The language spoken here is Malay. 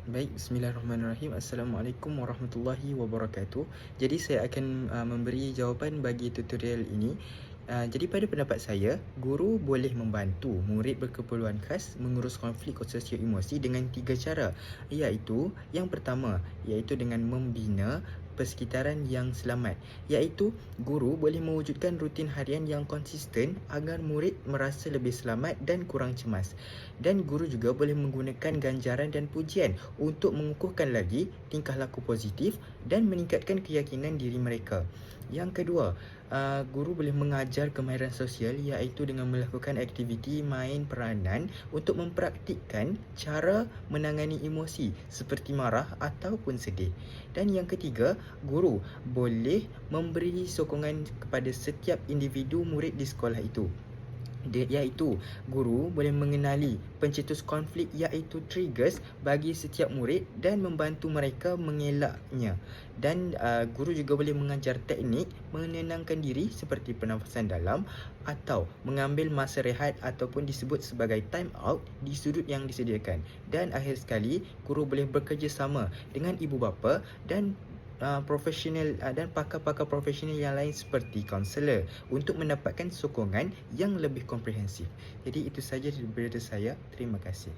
Baik, bismillahirrahmanirrahim. Assalamualaikum warahmatullahi wabarakatuh. Jadi saya akan memberi jawapan bagi tutorial ini. Jadi pada pendapat saya, guru boleh membantu murid berkeperluan khas mengurus konflik sosio-emosi dengan tiga cara, iaitu yang pertama, iaitu dengan membina persekitaran yang selamat, iaitu guru boleh mewujudkan rutin harian yang konsisten agar murid merasa lebih selamat dan kurang cemas. Dan guru juga boleh menggunakan ganjaran dan pujian untuk mengukuhkan lagi tingkah laku positif dan meningkatkan keyakinan diri mereka. Yang kedua, guru boleh mengajar kemahiran sosial, iaitu dengan melakukan aktiviti main peranan untuk mempraktikkan cara menangani emosi seperti marah ataupun sedih. Dan yang ketiga, guru boleh memberi sokongan kepada setiap individu murid di sekolah itu, iaitu guru boleh mengenali pencetus konflik, iaitu triggers bagi setiap murid dan membantu mereka mengelaknya. Dan guru juga boleh mengajar teknik menenangkan diri seperti pernafasan dalam atau mengambil masa rehat ataupun disebut sebagai time out di sudut yang disediakan. Dan akhir sekali, guru boleh bekerjasama dengan ibu bapa dan profesional dan pakar-pakar profesional yang lain seperti kaunselor untuk mendapatkan sokongan yang lebih komprehensif. Jadi itu saja daripada saya. Terima kasih.